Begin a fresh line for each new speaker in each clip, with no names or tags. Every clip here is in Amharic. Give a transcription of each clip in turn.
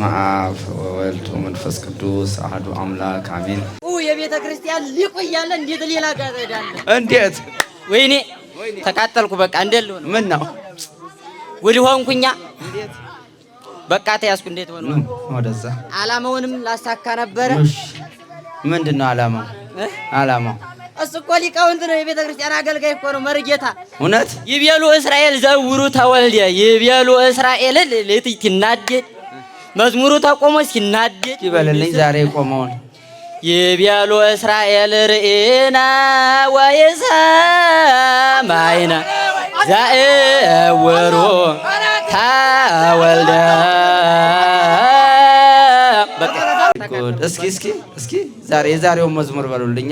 አብ ወወልድ ወመንፈስ ቅዱስ አሐዱ አምላክ አሜን።
የቤተ ክርስቲያን ሊቁ እያለ እንዴት ሌላ ጋር እሄዳለሁ?
እንዴት?
ወይኔ ተቃጠልኩ። በቃ እንዴት ልሆን?
ምን ነው
ውል ሆንኩኛ። በቃ ተያዝኩ። እንዴት ሆነ?
ወደዛ
አላማውንም ላሳካ ነበረ።
ምንድን ነው አላማው? አላማው
እሱ እኮ ሊቃውንት ነው። የቤተ ክርስቲያን አገልጋይ እኮ ነው። መርጌታ
እውነት
ይቤሉ እስራኤል ዘውሩ ተወልደ ይቤሉ እስራኤል ለጥቂት ይናደድ መዝሙሩ ተቆሞ ሲናደድ
ይበልልኝ። ዛሬ ቆመውን
ይቤሉ እስራኤል ርኢና ወይሰማይና ዘውሩ ተወልደ።
እስኪ ዛሬ የዛሬውን መዝሙር በሉልኛ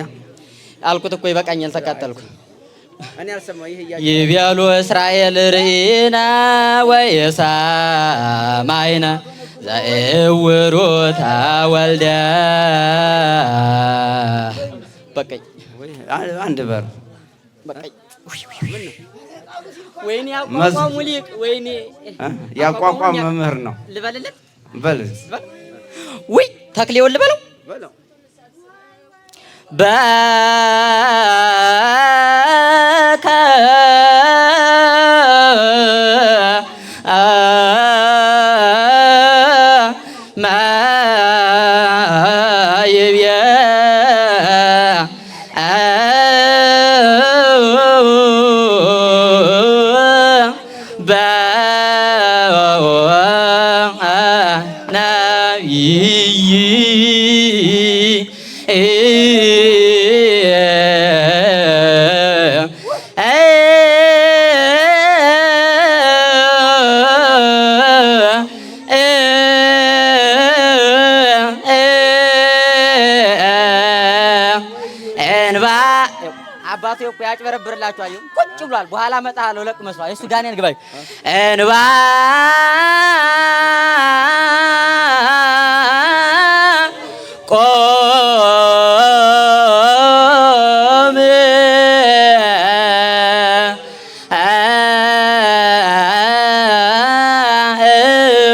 አልኩት እኮ ይበቃኛል። ተቃጠልኩ። ይቤሉ እስራኤል ርኢና ወይሰማይና ዘውሩ ተወልደ። በቃኝ።
አንድ በር
በቃኝ። ወይኔ ያቋቋሙ ሊቅ ወይኔ
ያቋቋም መምህር ነው
ልበልልህ።
በል
ወይ ተክሌውን ልበለው በከ ማይብየ አባቱ እኮ ያጭበረብርላችኋል። ቁጭ ብሏል። በኋላ መጣሃለሁ ለቅ መስሏል። እሱ ጋኔን ግባይ እንባ ቆም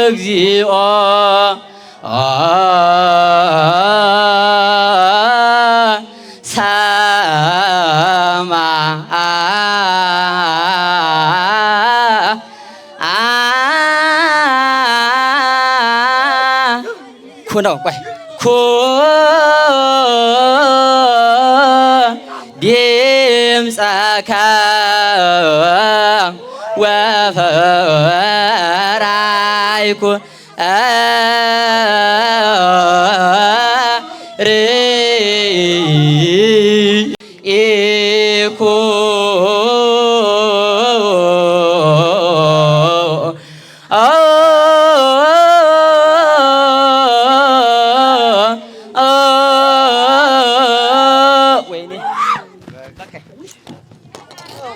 እግዚኦ ነው ቆይ ድምፀከ ወፈራይኩ ርኢኩ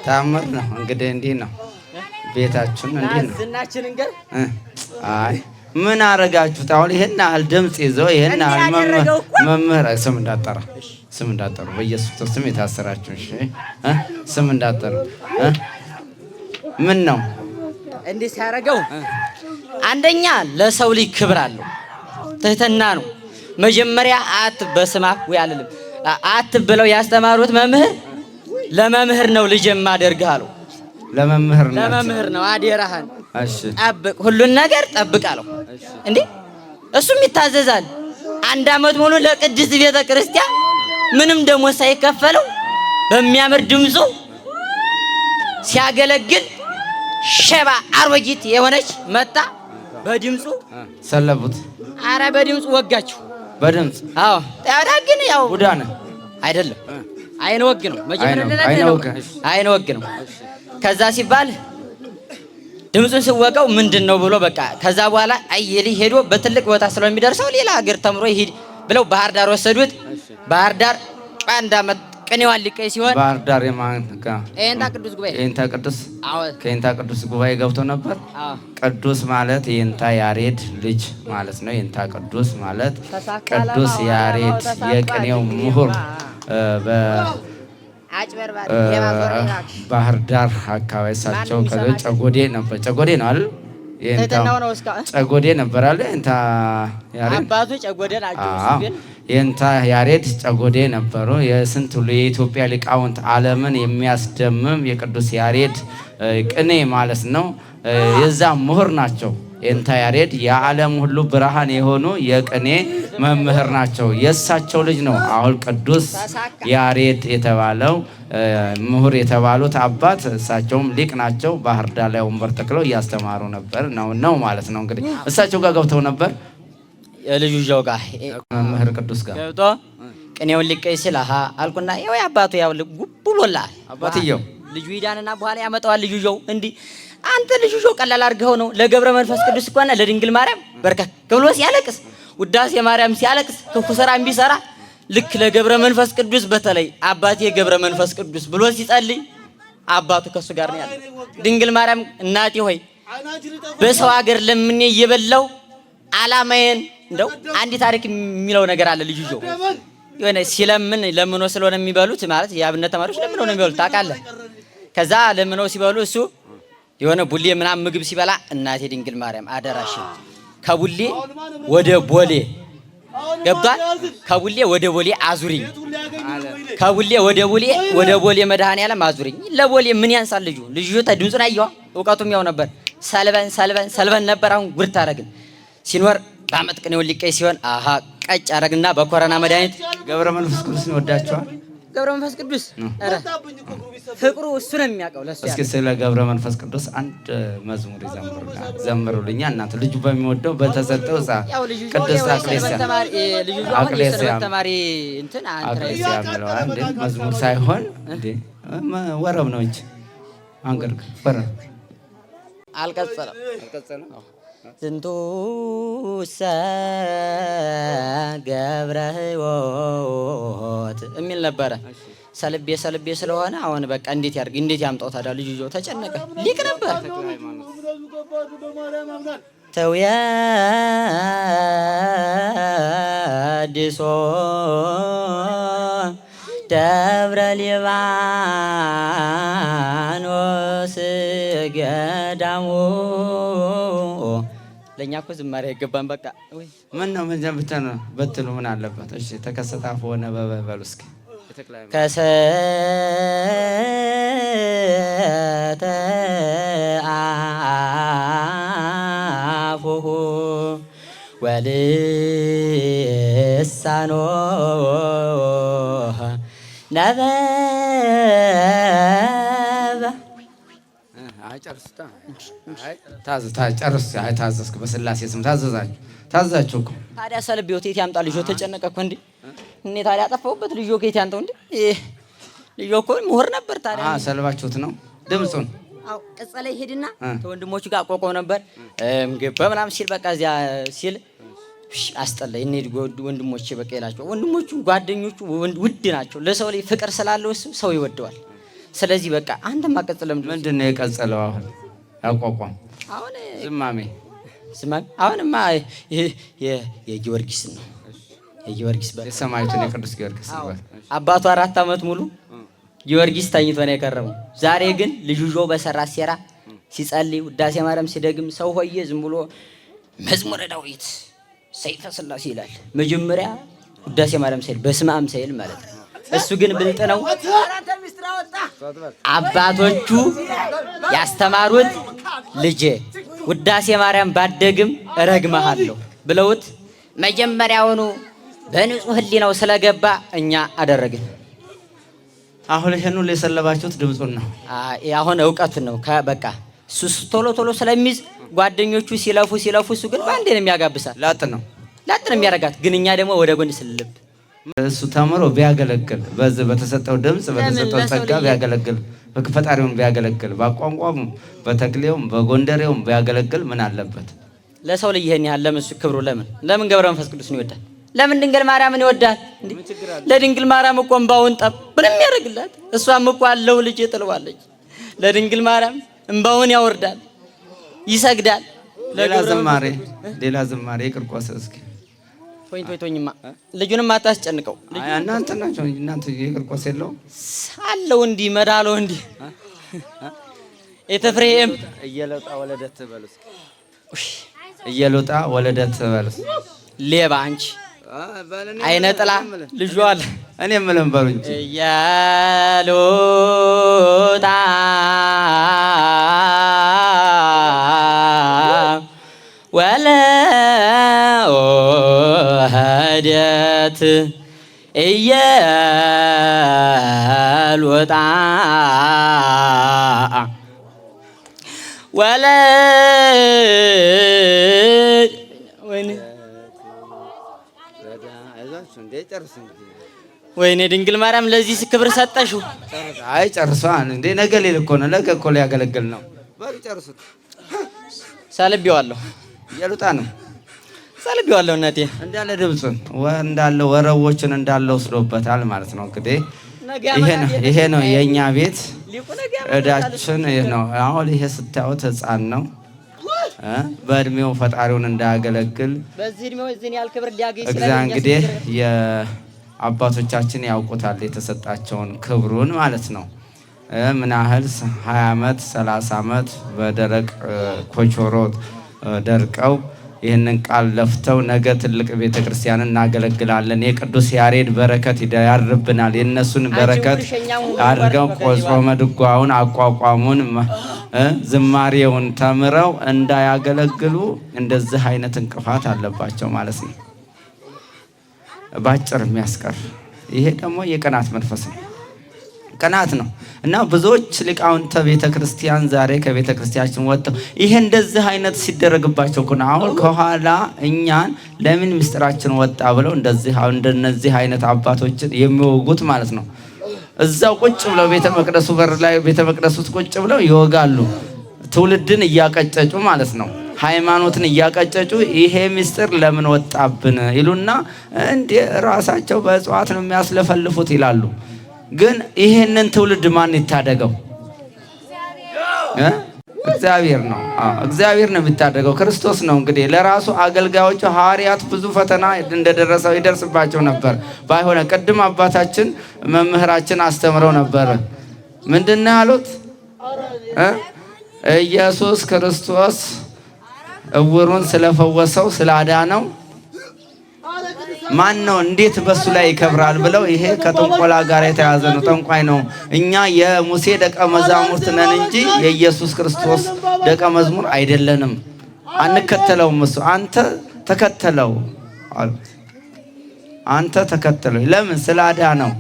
ታምር ነው እንግዲህ። እንዲህ ነው ቤታችን፣ እንዲህ ነው
ዝናችን። እንግዲህ
አይ ምን አረጋችሁት? አሁን ይሄን ያህል ድምጽ ይዘው ይሄን ያህል መምህር ስም እንዳጠሩ በኢየሱስ ክርስቶስ ስም የታሰራችሁ እሺ፣ ስም እንዳጠሩ ምን ነው
እንዲህ ሲያረገው? አንደኛ ለሰው ልጅ ክብር አለው፣ ትህትና ነው። መጀመሪያ በስማ ወይ አልልም ብለው ያስተማሩት መምህር ለመምህር ነው ልጅ የማደርግህ አለው። ለመምህር ነው አደራህን ጠብቅ፣ ሁሉን ነገር ጠብቅ አለው። እንዴ እሱም ይታዘዛል። 1 ዓመት ሙሉ ለቅድስት ቤተ ክርስቲያን ምንም ደሞዝ ሳይከፈለው በሚያምር ድምፁ ሲያገለግል ሸባ አሮጊት የሆነች መጣ። በድምፁ
ሰለቡት።
አረ በድምፁ ወጋችሁ።
በድምፅ
አዎ። ታዲያ ግን ያው
ቡዳነ
አይደለም አይነ ወግ ነው። መጀመሪያ አይነ ወግ ነው። ከዛ ሲባል ድምፁን ሲወቀው ምንድነው ብሎ በቃ ከዛ በኋላ አይሊ ሄዶ በትልቅ ቦታ ስለሚደርሰው ሌላ ሀገር ተምሮ ይሄድ ብለው ባህር ዳር ወሰዱት። ባህር ዳር 1 ዓመት ቅኔዋን ሊቀይ ሲሆን
ባህር ዳር የማን
ኤንታ ቅዱስ ጉባኤ
ከኤንታ ቅዱስ ጉባኤ ገብቶ ነበር። ቅዱስ ማለት የኤንታ ያሬድ ልጅ ማለት ነው። ኤንታ ቅዱስ ማለት ቅዱስ ያሬድ የቅኔው ምሁር ባህር ዳር አካባቢ እሳቸው ጨጎዴ ነበር። ጨጎዴ ነው አይደል? ጨጎዴ ነበር አለ እንታ ያሬድ
አባቱ ጨጎዴ ናቸው። እሱ ግን
የእንታ ያሬድ ጨጎዴ ነበሩ። የስንት ሁሉ የኢትዮጵያ ሊቃውንት ዓለምን የሚያስደምም የቅዱስ ያሬድ ቅኔ ማለት ነው። የዛ ምሁር ናቸው። የእንታ ያሬድ የዓለም ሁሉ ብርሃን የሆኑ የቅኔ መምህር ናቸው። የእሳቸው ልጅ ነው አሁን ቅዱስ ያሬድ የተባለው ምሁር የተባሉት አባት። እሳቸውም ሊቅ ናቸው። ባህር ዳር ላይ ወንበር ተክለው እያስተማሩ ነበር ነው ማለት ነው። እንግዲህ እሳቸው ጋር ገብተው ነበር
የልጁ ጀው ጋር
መምህር ቅዱስ ጋር
ገብቶ ቅኔውን ሊቀይ ሲል አሃ አልኩና ይኸው አባቱ ያው ጉብሎላል
አባትየው
ልጁ ይዳንና በኋላ ያመጣዋል። ልጁ ጀው እንዲህ አንተ ልጁ ጀው ቀላል አድርገው ነው ለገብረ መንፈስ ቅዱስ እኮ እና ለድንግል ማርያም በርከክ ብሎ ሲያለቅስ ውዳሴ ማርያም ሲያለቅስ ክፉ ስራ ቢሰራ ልክ ለገብረ መንፈስ ቅዱስ በተለይ አባቴ ገብረ መንፈስ ቅዱስ ብሎ ሲጸልይ አባቱ ከሱ ጋር ነው ያለው። ድንግል ማርያም እናቴ ሆይ በሰው ሀገር ለምኔ እየበላው አላማዬን እንደው አንድ ታሪክ የሚለው ነገር አለ። ልጁ ጀው የሆነ ሲለምን ለምኖ ስለሆነ የሚበሉት ማለት የአብነት ተማሪዎች ለምኖ ነው የሚበሉት ታውቃለህ። ከዛ ለምኖ ሲበሉ እሱ የሆነ ቡሌ ምናምን ምግብ ሲበላ እናቴ ድንግል ማርያም አደራሽ ከቡሌ ወደ ቦሌ ገባል ከቡሌ ወደ ቦሌ አዙሪኝ ከቡሌ ወደ ቦሌ መድኃኔዓለም አዙሪኝ። ለቦሌ ምን ያንሳል ልጁ ድምፁን አየዋ እውቀቱም ያው ነበር። ሰልበን ነበር። አሁን ጉድ ታረግን ሲኖር በአመት ቅኔውን ሊቀይ ሲሆን አሃ ቀጭ አረግና በኮረና መድኃኒት
ገብረ መንፈስ ቅዱስ ይወዳቸዋል።
ገብረ መንፈስ ቅዱስ ኧረ ፍቅሩ እሱ ነው የሚያውቀው ለሱ።
እስኪ ስለ ገብረ መንፈስ ቅዱስ አንድ መዝሙር ዘምሩልኛ እናንተ ልጁ በሚወደው በተሰጠው ቅዱስ አቅሌስያ
ተማሪ እንትን
አቅሌስያ ነው አንድ መዝሙር ሳይሆን እንዴ ወረብ ነው እንጂ አንገር ወረብ
አልቀጸለም ዝንቱ ገብረ ሕይወት የሚል ነበረ። ሰልቤ ስለሆነ አሁን በቃ እንዴት ያድርግ እንዴት ያምጣው ታዲያ ልጁ ጆ ተጨነቀ። ሊቅ ነበር። ተውያ አዲሶ ደብረ ሊባኖስ ገዳሙ ለኛ እኮ ዝማሬ አይገባም። በቃ ወይ
ምን ነው በትሉ ምን አለበት? እሺ ተከሰታፍ ሆነ በበሉ እስኪ
ከሰተ አፉሁ ወልሳኖ ነበበ
ታዘዝክ በስላሴ ስም ታዘዛችሁ እኮ
ታዲያ ሰልቤው የት ያምጣ ልጆ ተጨነቀ እኮ እንዴ እኔ ታዲያ አጠፋሁበት ልጆ ከየት ያምጣው እንዴ ልጆ እኮ ምሁር ነበር ታዲያ
ሰልባችሁት ነው ድምፁን
አው ቀጸለ ይሄድና ተወንድሞቹ ጋር ቆቆ ነበር ገባ ምናምን ሲል በቃ እዚያ ሲል አስጠላኝ እኔ ወንድሞቼ በቃ ይላቸው ወንድሞቹ ጓደኞቹ ውድ ናቸው ለሰው ላይ ፍቅር ስላለው ሰው ይወደዋል ስለዚህ በቃ አንተም አቀጽለም
ምንድን ነው የቀጸለው አሁን ያቋቋም
አሁን
ዝማሜ
አሁንማ የጊዮርጊስ ነው የጊዮርጊስ
የሰማዕቱ የቅዱስ ጊዮርጊስ
አባቱ 4 አመት ሙሉ ጊዮርጊስ ተኝቶ ነው የከረመው ዛሬ ግን ልጁ ጆ በሰራ ሴራ ሲጸልይ ውዳሴ ማርያም ሲደግም ሰው ሆየ ዝም ብሎ መዝሙረ ዳዊት ሰይፈ ስላሴ ይላል መጀመሪያ ውዳሴ ማርያም ሲል በስመ አብ ሲል ማለት ነው እሱ ግን ብልጥ ነው አባቶቹ ያስተማሩት ልጄ ውዳሴ ማርያም ባደግም እረግመሃለሁ ብለውት መጀመሪያውኑ በንጹህ ህሊናው ስለገባ እኛ አደረግን
አሁን ይሄን ሁሉ የሰለባችሁት ድምፁን ነው
አሁን እውቀቱን ነው በቃ እሱ ቶሎ ስለሚዝ ጓደኞቹ ሲለፉ እሱ ግን ባንዴ ነው የሚያጋብሳት
ላጥ ነው
የሚያረጋት ግን እኛ ደግሞ ወደ ጎን ስልብ
እሱ ተምሮ ቢያገለግል በዚህ በተሰጠው ድምጽ በተሰጠው ጸጋ ቢያገለግል በፈጣሪውን ቢያገለግል በቋንቋም በተክሌውም በጎንደሬውም ቢያገለግል ምን አለበት
ለሰው ልጅ ይሄን ያህል ለምን ክብሩ ለምን ገብረ መንፈስ ቅዱስን ይወዳል ለምን ድንግል ማርያምን ይወዳል ለድንግል ማርያም እኮ እንባውን ጠብ የሚያደርግላት እሷም እኮ አለው ልጅ ጥልዋለች ለድንግል ማርያም እንባውን ያወርዳል ይሰግዳል ሌላ ዝማሬ ይቅርቆስ እስኪ ቶይኝማ ልጁንም አታስጨንቀው
እናንተ ናቸው እናንተ ይቅርቆስ የለው
ሳለው እንዲ መዳለው እንዲ ኤፍሬም
እየለጣ ወለደት በሉስ እየሉጣ ወለደት በልስ
ሌባ አንቺ አይነ ጥላ ልጇ አለ
እኔ የምልህም በሉ እንጂ
እየሉጣ ወለደት እየሉጣ ወይኔ ድንግል ማርያም ለዚህ ክብር ሰጠሽው።
አይ ጨርሷን እንዴ ነገ ሌል እኮ ነው። ነገ እኮ ሊያገለግል ነው። በሉ ጨርሱት።
ሰልቤዋለሁ።
እየሉጣ ነው
ሰልቤዋለሁ። እናቴ
እንዳለ ድምፁን እንዳለ ወረቦችን እንዳለ ወስዶበታል ማለት ነው። እንግዲህ ይሄ ነው የኛ ቤት እዳችን ነው። አሁን ይሄ ስታዩት ሕፃን ነው። በእድሜው ፈጣሪውን እንዳያገለግል
በዚህ እድሜው እዚህን ያህል ክብር ሊያገኝ
እግዚአብሔር እንግዲህ የአባቶቻችን ያውቁታል የተሰጣቸውን ክብሩን ማለት ነው። ምን ያህል 20 ዓመት 30 ዓመት በደረቅ ኮቾሮ ደርቀው ይህንን ቃል ለፍተው ነገ ትልቅ ቤተክርስቲያንን እናገለግላለን። የቅዱስ ያሬድ በረከት ያርብናል። የእነሱን በረከት አድርገው ጾመ ድጓውን አቋቋሙን ዝማሬውን ተምረው እንዳያገለግሉ እንደዚህ አይነት እንቅፋት አለባቸው ማለት ነው። ባጭር የሚያስቀር ይሄ ደግሞ የቅናት መንፈስ ነው። ቅናት ነው እና ብዙዎች ሊቃውንተ ቤተ ክርስቲያን ዛሬ ከቤተ ክርስቲያናችን ወጥተው ይሄ እንደዚህ አይነት ሲደረግባቸው ነው አሁን ከኋላ እኛን ለምን ምስጢራችን ወጣ ብለው እንደነዚህ አይነት አባቶችን የሚወጉት ማለት ነው። እዛው ቁጭ ብለው ቤተ መቅደሱ በር ላይ ቤተ መቅደሱ ውስጥ ቁጭ ብለው ይወጋሉ። ትውልድን እያቀጨጩ ማለት ነው። ሃይማኖትን እያቀጨጩ ይሄ ምስጢር ለምን ወጣብን ይሉና እንደ ራሳቸው በእጽዋት ነው የሚያስለፈልፉት ይላሉ። ግን ይሄንን ትውልድ ማን ይታደገው? እግዚአብሔር ነው። እግዚአብሔር ነው የሚታደገው። ክርስቶስ ነው እንግዲህ ለራሱ አገልጋዮቹ ሐዋርያት ብዙ ፈተና እንደደረሰው ይደርስባቸው ነበር። ባይሆነ ቅድም አባታችን መምህራችን አስተምረው ነበር። ምንድነው ያሉት? ኢየሱስ ክርስቶስ እውሩን ስለፈወሰው ስላዳነው ማን ነው እንዴት በሱ ላይ ይከብራል ብለው ይሄ ከጥንቆላ ጋር የተያዘ ነው። ጠንቋይ ነው። እኛ የሙሴ ደቀ መዛሙርት ነን እንጂ የኢየሱስ ክርስቶስ ደቀ መዝሙር አይደለንም፣ አንከተለውም። እሱ አንተ ተከተለው አሉት። አንተ ተከተለው። ለምን? ስላዳነው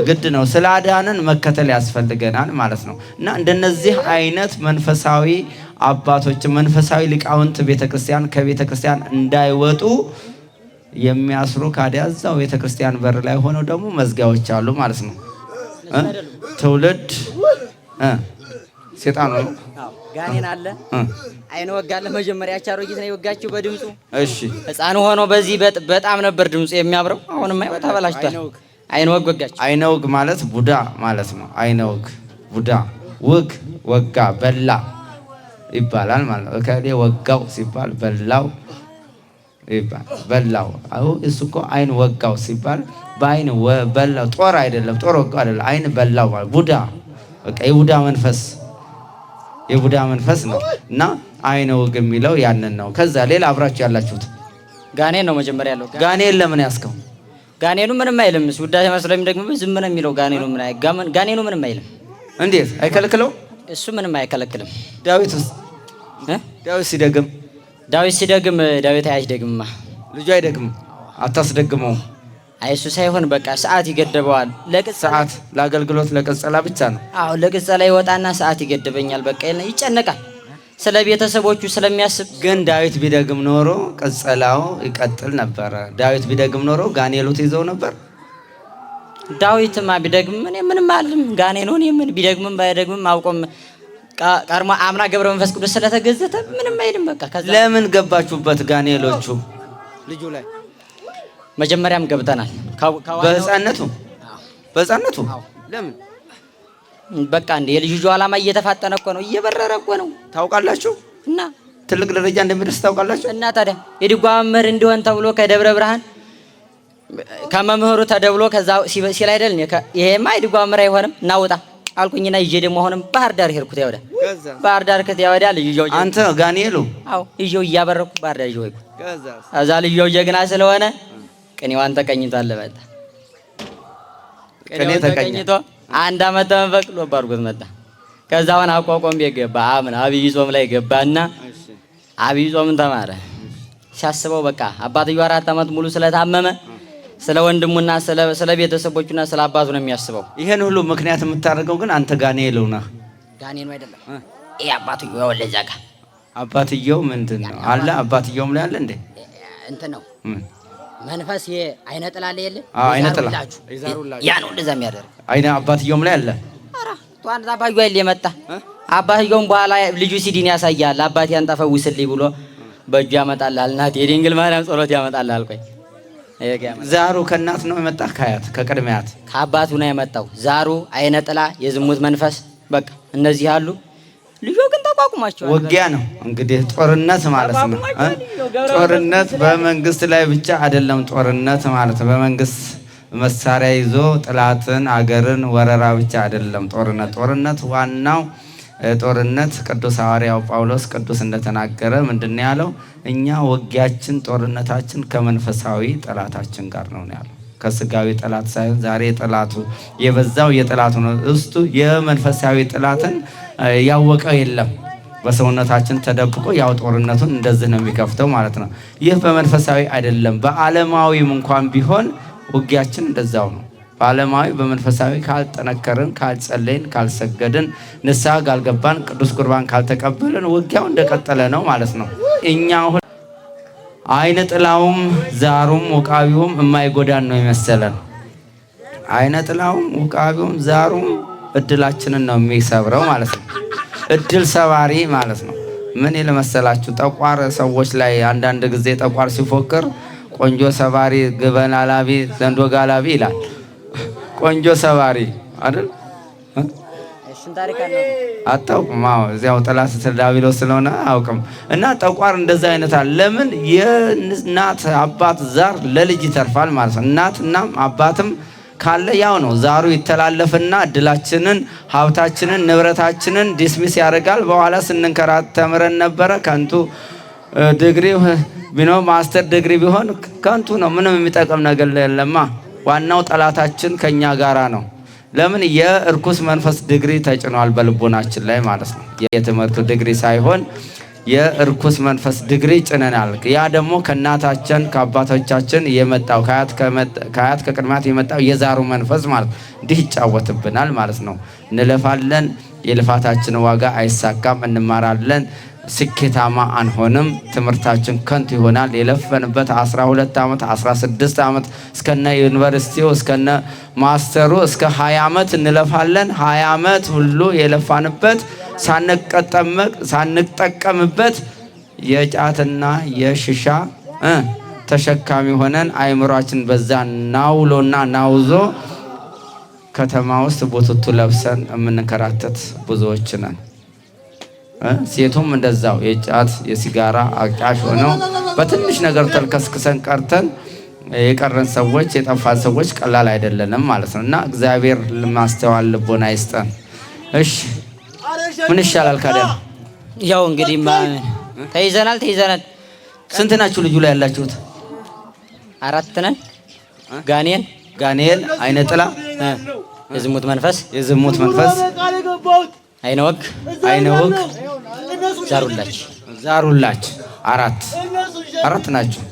ግድ ነው። ስላዳነን መከተል ያስፈልገናል ማለት ነው። እና እንደነዚህ አይነት መንፈሳዊ አባቶች መንፈሳዊ ሊቃውንት ቤተክርስቲያን ከቤተክርስቲያን እንዳይወጡ የሚያስሩ ካዲያ እዛው ቤተክርስቲያን በር ላይ ሆነው ደግሞ መዝጊያዎች አሉ ማለት ነው። ትውልድ ሴጣን ነው።
ጋኔን አለ። አይነ ወጋለ መጀመሪያ አሮጊት ነው የወጋችው በድምፁ።
እሺ
ሕፃኑ ሆኖ በዚህ በጣም ነበር ድምፁ የሚያምረው። አሁንም አይወጣ ተበላሽቷል። አይነ ወግ ወጋችው።
አይነ ወግ ማለት ቡዳ ማለት ነው። አይነ ወግ ቡዳ፣ ወግ ወጋ በላ ይባላል ማለት ነው። ከሌ ወጋው ሲባል በላው ይባል በላው። አው እሱ እኮ አይን ወጋው ሲባል በአይን በላው። ጦር አይደለም፣ ጦር ወጋው አይደለም፣ አይን በላው ማለት ቡዳ። በቃ የቡዳ መንፈስ ነው። እና አይነ ወግ የሚለው ያንን ነው። ከዛ ሌላ አብራችሁ ያላችሁት
ጋኔን ነው መጀመሪያ ያለው።
ጋኔን ለምን ያስከው?
ጋኔኑ ምንም አይልም። እሱ ውዳሴ መስለም ደግሞ ዝም ነው የሚለው። ጋኔኑ ምንም አይልም።
እንዴት አይከለክለው?
እሱ ምንም አይከለክልም።
ዳዊት ሲደግም
ዳዊት አያስደግምማ።
ልጁ አይደግም፣ አታስደግመው።
አይሱ ሳይሆን በቃ ሰዓት ይገደበዋል።
ሰዓት ለአገልግሎት ለቅጸላ ብቻ ነው።
አዎ ለቅጸላ ይወጣና ሰዓት ይገደበኛል በቃ ይጨነቃል። ስለ ቤተሰቦቹ ስለሚያስብ።
ግን ዳዊት ቢደግም ኖሮ ቅጸላው ይቀጥል ነበረ። ዳዊት ቢደግም ኖሮ ጋኔሉት ይዘው ነበር።
ዳዊትማ ቢደግም ምንም አልልም። ጋኔኑን የምን ቢደግምም ባይደግምም አውቆም ቀርሞ አምና ገብረ መንፈስ ቅዱስ ስለተገዘተ ምንም አይልም። በቃ ከዛ
ለምን ገባችሁበት? ጋኔሎቹ
ልጁ ላይ መጀመሪያም ገብተናል።
በሕፃንነቱ ለምን?
በቃ እንደ የልጁ ዓላማ እየተፋጠነ እኮ ነው፣ እየበረረ እኮ ነው።
ታውቃላችሁ?
እና
ትልቅ ደረጃ እንደሚደርስ ታውቃላችሁ?
እና ታዲያ የድጓ መምህር እንዲሆን ተብሎ ከደብረ ብርሃን ከመምህሩ ተደብሎ ከዛ ሲል አይደል ይሄማ የድጓ መምህር አይሆንም እናውጣ አልኩኝና ይዤ ደግሞ አሁንም ባህር ዳር ሄድኩት። ያውዳ ባህር ዳር ከዚያ ወዲያ ልጅየው
አንተ ጋኔሉ
አዎ ይዤው እያበረኩ ባህር ዳር ይዤው ከዛ ልጅየው ጀግና ስለሆነ ቅኔዋን ተቀኝቷል። መጣ ቅኔ ተቀኝቶ አንድ አመት ተመፈቅሎ ባርጎት መጣ። ከዛውን አቋቋም ቤት ገባ። አምን አብይ ጾም ላይ ገባና አብይ ጾምን ተማረ። ሲያስበው በቃ አባትየው 4 አመት ሙሉ ስለታመመ ስለ ወንድሙና ስለ ቤተሰቦቹና ስለ አባቱ ነው የሚያስበው።
ይሄን ሁሉ ምክንያት የምታደርገው ግን አንተ ጋኔሉ ነህ።
ጋኔኑ አይደለም ይሄ አባትየው ያወለዛ ጋር
አባትየው ምንድን ነው አለ? አባትየውም ላይ አለ እንዴ?
እንትን ነው መንፈስ አይነ ጥላ ላይ የለ?
አይነ ጥላ
ያ ነው እንደዛ የሚያደርግ
አይነ አባትየውም ላይ አለ።
ኧረ ቷን አባዩ አይል የመጣ አባትየውም በኋላ ልጁ ሲዲን ያሳያል። አባቴ አንጠፈውስልኝ ብሎ በእጁ ያመጣልሃል። እናቴ የድንግል ማርያም ጸሎት ያመጣልሃል። ቆይ
ዛሩ ከእናት ነው የመጣ ከአያት ከቅድሚያት
ከአባቱ ነው የመጣው። ዛሩ አይነ ጥላ የዝሙት መንፈስ በቃ እነዚህ አሉ። ልጆ ግን ተቋቁማቸዋል።
ውጊያ ነው እንግዲህ ጦርነት ማለት ነው። ጦርነት በመንግስት ላይ ብቻ አይደለም። ጦርነት ማለት በመንግስት መሳሪያ ይዞ ጥላትን አገርን ወረራ ብቻ አይደለም። ጦርነት ዋናው ጦርነት ቅዱስ ሐዋርያው ጳውሎስ ቅዱስ እንደተናገረ ምንድነው ያለው? እኛ ውጊያችን ጦርነታችን ከመንፈሳዊ ጠላታችን ጋር ነው ያለው። ከስጋዊ ጠላት ሳይሆን ዛሬ ጠላቱ የበዛው የጠላቱ ነው። እስቱ የመንፈሳዊ ጠላትን ያወቀው የለም። በሰውነታችን ተደብቆ ያው ጦርነቱን እንደዚህ ነው የሚከፍተው ማለት ነው። ይህ በመንፈሳዊ አይደለም። በዓለማዊም እንኳን ቢሆን ውጊያችን እንደዛው ነው። በዓለማዊ በመንፈሳዊ ካልጠነከርን፣ ካልጸለይን፣ ካልሰገድን፣ ንስሐ ካልገባን፣ ቅዱስ ቁርባን ካልተቀበልን ውጊያው እንደቀጠለ ነው ማለት ነው። እኛ አሁን አይነ ጥላውም ዛሩም ውቃቢውም የማይጎዳን ነው የመሰለን። አይነ ጥላውም ውቃቢውም ዛሩም እድላችንን ነው የሚሰብረው ማለት ነው። እድል ሰባሪ ማለት ነው። ምን ይለመሰላችሁ? ጠቋር ሰዎች ላይ አንዳንድ ጊዜ ጠቋር ሲፎክር ቆንጆ ሰባሪ፣ ግበን አላቢ፣ ዘንዶ ጋላቢ ይላል። ቆንጆ ሰባሪ አይደል? አታውቅም? አዎ እዚያው ጠላት ዳቢሎስ ስለሆነ አያውቅም። እና ጠቋር እንደዛ አይነት አለ። ለምን? የእናት አባት ዛር ለልጅ ይተርፋል ማለት ነው። እናትና አባትም ካለ ያው ነው። ዛሩ ይተላለፍና እድላችንን፣ ሀብታችንን፣ ንብረታችንን ዲስሚስ ያደርጋል። በኋላ ስንንከራት ተምረን ነበረ ከንቱ ዲግሪ ቢኖር ማስተር ዲግሪ ቢሆን ከንቱ ነው። ምንም የሚጠቅም ነገር የለማ። ዋናው ጠላታችን ከኛ ጋራ ነው። ለምን? የእርኩስ መንፈስ ዲግሪ ተጭኗል በልቦናችን ላይ ማለት ነው። የትምህርቱ ዲግሪ ሳይሆን የእርኩስ መንፈስ ዲግሪ ጭነናል። ያ ደግሞ ከእናታችን ከአባቶቻችን የመጣው ከአያት ከቅድማት የመጣው የዛሩ መንፈስ ማለት እንዲህ ይጫወትብናል ማለት ነው። እንለፋለን፣ የልፋታችን ዋጋ አይሳካም። እንማራለን፣ ስኬታማ አንሆንም። ትምህርታችን ከንቱ ይሆናል። የለፈንበት 12 ዓመት 16 ዓመት እስከነ ዩኒቨርሲቲው እስከነ ማስተሩ እስከ 20 ዓመት እንለፋለን። 20 ዓመት ሁሉ የለፋንበት ሳንጠቀምበት የጫትና የሽሻ ተሸካሚ ሆነን አይምሯችን በዛ ናውሎና ናውዞ ከተማ ውስጥ ቦትቱ ለብሰን የምንከራተት ብዙዎች ነን። ሴቱም እንደዛው የጫት የሲጋራ አቃሽ ሆነው በትንሽ ነገር ተልከስክሰን ቀርተን የቀረን ሰዎች የጠፋን ሰዎች ቀላል አይደለንም ማለት ነው። እና እግዚአብሔር ለማስተዋል ልቦና ይስጠን። እሺ ምን ይሻላል ካዲያ?
ያው እንግዲህ ተይዘናል።
ስንት ናችሁ ልጁ ላይ ያላችሁት?
4 ነን። ጋኔል፣ አይነ ጥላ፣ የዝሙት መንፈስ፣ አይነ ወግ፣ ዛሩላች 4 ናቸው።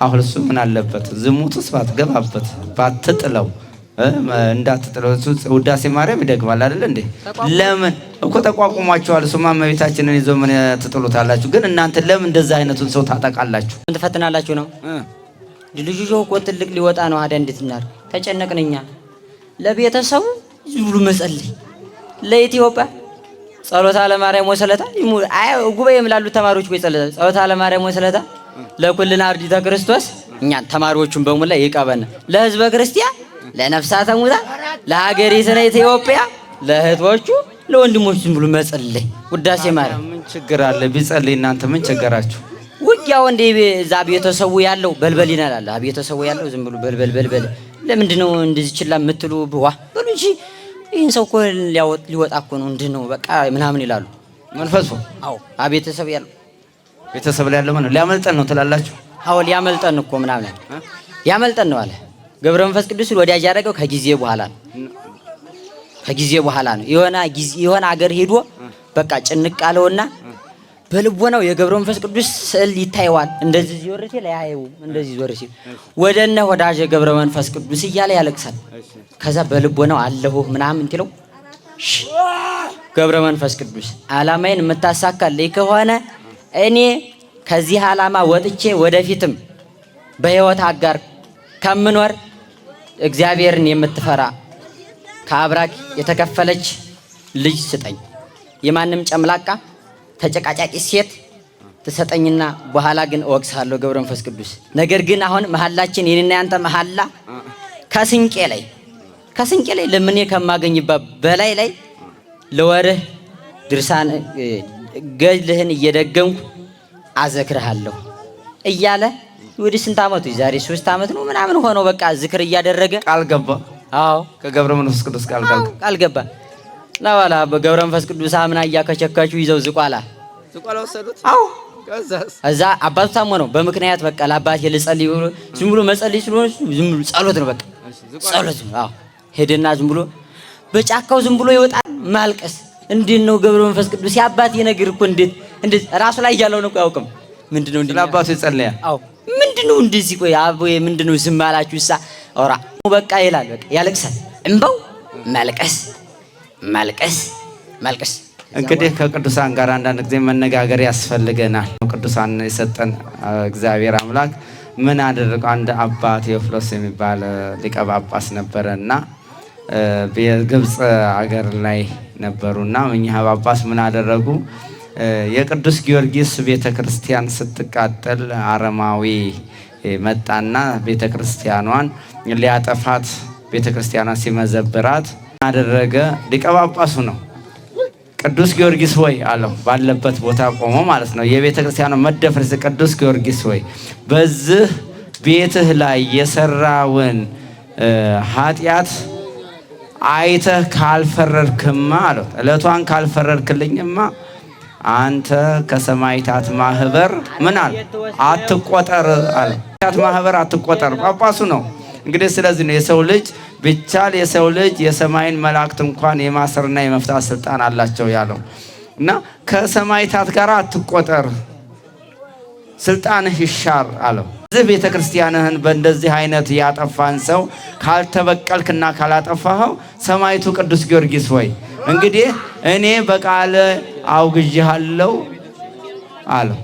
አሁን እሱ ምን አለበት ዝሙትስ ባትገባበት ባትጥለው እንዳትጥለው። ውዳሴ ማርያም ይደግማል አይደል እንዴ? ለምን እኮ ተቋቁሟቸዋል። እሱማ እመቤታችንን ይዞ ምን ትጥሉታላችሁ? ግን እናንተ ለምን እንደዛ አይነቱን ሰው ታጠቃላችሁ? ምን ትፈትናላችሁ ነው? ልጁ እኮ ትልቅ ሊወጣ ነው። አዳ እንዴት እናር ተጨነቅንኛ። ለቤተሰቡ ሁሉ መጸለይ፣ ለኢትዮጵያ ጸሎታ ለማርያም ወሰለታ ጉባኤ የምላሉ ተማሪዎች ወይ ጸሎታ ለማርያም ወሰለታ ለኩልና አርዲተ ክርስቶስ እኛን ተማሪዎቹን በሙላ ይቀበና ለህዝበ ክርስቲያን ለነፍሳተ ሙታን ለሀገሪቱና ኢትዮጵያ ለእህቶቹ ለወንድሞቹ ዝም ብሎ መጸለይ ውዳሴ ማርያም ምን ችግር አለ ቢጸልይ? እናንተ ምን ቸገራችሁ? ውጊያው እንደ እዛ ቤተሰቡ ያለው በልበል ይናላል። ቤተሰቡ ያለው ዝም ብሎ በልበል ለምንድን ነው እንደዚህ ችላ የምትሉ? ብዋ በሉ እንጂ ይህን ሰው እኮ ሊወጣ እኮ ነው እንዲህ ነው በቃ ምናምን ይላሉ
መንፈሱ።
አዎ ቤተሰብ ያለው
ቤተሰብ ላይ ያለው ሊያመልጠን ነው ትላላችሁ?
አዎ ሊያመልጠን እኮ ምናምን ሊያመልጠን ነው አለ ገብረ መንፈስ ቅዱስ ወዲያጅ ያደረገው ከጊዜ በኋላ ነው። ከጊዜ በኋላ ነው የሆነ አገር ሄዶ በቃ ጭንቅ አለውና በልቦናው የገብረ መንፈስ ቅዱስ ስዕል ይታየዋል። እንደዚህ ዞር ሲል አያየውም። እንደዚህ ዞር ሲል ወደነ ወዳጀ ገብረ መንፈስ ቅዱስ እያለ ያለቅሳል። ከዛ በልቦናው አለሁ ምናምን ትለው ገብረ መንፈስ ቅዱስ ዓላማዬን የምታሳካልኝ ከሆነ እኔ ከዚህ ዓላማ ወጥቼ ወደፊትም በህይወት አጋር ከምኖር እግዚአብሔርን የምትፈራ ከአብራክ የተከፈለች ልጅ ስጠኝ፣ የማንም ጨምላቃ ተጨቃጫቂ ሴት ትሰጠኝና በኋላ ግን እወቅስሃለሁ ገብረ መንፈስ ቅዱስ። ነገር ግን አሁን መሐላችን የኔና ያንተ መሐላ ከስንቄ ላይ ለምኔ ከማገኝበት በላይ ላይ ለወርህ ድርሳን ገድልህን እየደገምኩ አዘክርሃለሁ እያለ ወደ ስንት ዓመቱ ዛሬ 3 ዓመት ነው ምናምን ሆኖ በቃ ዝክር እያደረገ
ቃል ገባ።
አዎ
ከገብረ መንፈስ ቅዱስ ቃል ገባ።
ናዋላ በገብረ መንፈስ ቅዱስ አምና እያከቸከቹ ይዘው ዝቋላ
ወሰዱት።
አዎ
ከዛስ
እዛ አባቱ ታሞ ነው በምክንያት በቃ ለአባቴ ልጸልይ ብሎ ዝም ብሎ መጸለይ ስለሆነ ዝም ብሎ ጸሎት ነው በቃ ጸሎት ነው። አዎ ሄደና ዝም ብሎ በጫካው ዝም ብሎ ይወጣል ማልቀስ። እንዴት ነው ገብረ መንፈስ ቅዱስ የአባቴ ነገር እኮ እንዴት ራሱ ላይ ያለው ነው ያውቅም። ምንድነው እንዴ
ለአባቱ ይጸልያል።
አዎ ምንድነው እንደዚህ ቆይ አቦ ምንድነው ዝም አላችሁሳ? ኦራ በቃ ይላል በቃ ያለቅሳል። እንባው ማልቀስ።
እንግዲህ ከቅዱሳን ጋር አንዳንድ ጊዜ መነጋገር ያስፈልገናል። ቅዱሳን የሰጠን እግዚአብሔር አምላክ ምን አደረገው? አንድ አባ ቴዎፍሎስ የሚባል ሊቀ ጳጳስ ነበረና በግብጽ አገር ላይ ነበሩና እኚህ ጳጳስ ምን አደረጉ? የቅዱስ ጊዮርጊስ ቤተክርስቲያን ስትቃጠል አረማዊ መጣና ቤተክርስቲያኗን ሊያጠፋት ቤተክርስቲያኗን ሲመዘብራት አደረገ። ሊቀ ጳጳሱ ነው። ቅዱስ ጊዮርጊስ ሆይ አለው ባለበት ቦታ ቆሞ ማለት ነው። የቤተክርስቲያኗ መደፍረስ ቅዱስ ጊዮርጊስ ሆይ በዚህ ቤትህ ላይ የሰራውን ኃጢአት አይተህ ካልፈረድክማ አለው እለቷን ካልፈረድክልኝማ አንተ ከሰማዕታት ማህበር ምን አለ አትቆጠር አለ። ሰማዕታት ማህበር አትቆጠር። ጳጳሱ ነው እንግዲህ። ስለዚህ ነው የሰው ልጅ ቢቻል የሰው ልጅ የሰማይን መላእክት እንኳን የማሰርና የመፍታት ስልጣን አላቸው ያለው እና ከሰማዕታት ጋር አትቆጠር፣ ስልጣንህ ይሻር አለው። እዚህ ቤተክርስቲያንህን በእንደዚህ አይነት ያጠፋን ሰው ካልተበቀልክና ካላጠፋኸው ሰማዕቱ ቅዱስ ጊዮርጊስ ሆይ እንግዲህ እኔ በቃል አውግዤሃለሁ አለው።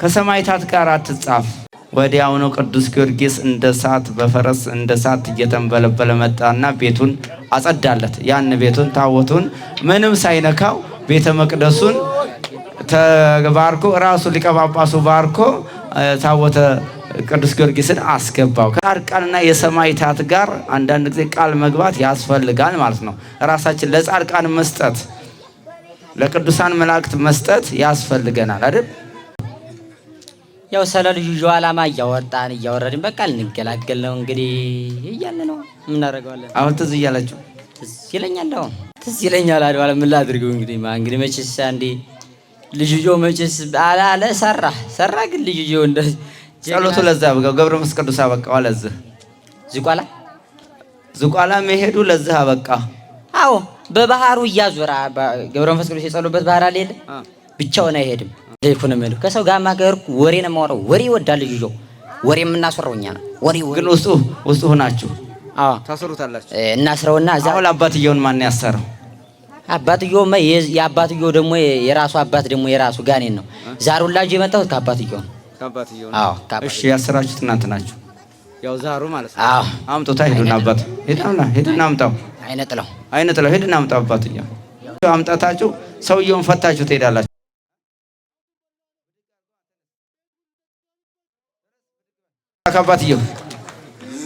ከሰማዕታት ጋር አትጻፍ። ወዲያውኑ ቅዱስ ጊዮርጊስ እንደ እሳት በፈረስ እንደ እሳት እየተንበለበለ መጣና ቤቱን አጸዳለት። ያን ቤቱን ታቦቱን ምንም ሳይነካው ቤተ መቅደሱን ተባርኮ ራሱ ሊቀ ጳጳሱ ባርኮ ታቦተ ቅዱስ ጊዮርጊስን አስገባው። ከጻድቃንና የሰማዕታት ጋር አንዳንድ ጊዜ ቃል መግባት ያስፈልጋል ማለት ነው። ራሳችን ለጻድቃን መስጠት፣ ለቅዱሳን መላእክት መስጠት ያስፈልገናል አይደል?
ያው ስለ ልጁ ዓላማ እያወረድን በቃ ልንገላገል ነው እንግዲህ እያለ ነው የምናደርገዋለን።
አሁን ትዝ እያላችሁ
ትዝ ይለኛል አይደል? ምን ላድርገው እንግዲህ መቼስ አንዴ ልጁ መቼስ አላለ ሰራ ግን ልጁ እንደዚህ
ጸሎቱ ለዛ በቃ ገብረ መንፈስ ቅዱስ አበቃው። ለዚህ ዝቋላ መሄዱ ለዚህ አበቃ።
አዎ በባህሩ እያዞራ ገብረ መንፈስ ቅዱስ የጸሎበት ባህር አለ አይደል? ብቻውን አይሄድም። ለይኩን ማለት ከሰው ጋር ማገር ወሬ ነው የማወራው። ወሬ ይወዳል ልጁ። ወሬ የምናስወራው እኛ ነው። ወሬ
ግን ውስጡ ሆናችሁ ታሰሩታላችሁ።
እናስረውና እዛ
አሁን አባትየውን ማን ያሰረው?
አባትየው የአባትየው ደግሞ የራሱ አባት ደግሞ የራሱ ጋኔን ነው። ዛሩላጁ የመጣሁት ከአባትየው ነው። አዎ
እሺ፣ ያሰራችሁት እናንተ ናችሁ። ያው ዛሩ ማለት ነው።
አዎ
አምጡታ። ሄዱና አባት ሄዱና አምጣው። አይነጥለው ሄዱና አምጣው። አባትየው አምጣታችሁ ሰውየውን ፈታችሁ ትሄዳላችሁ።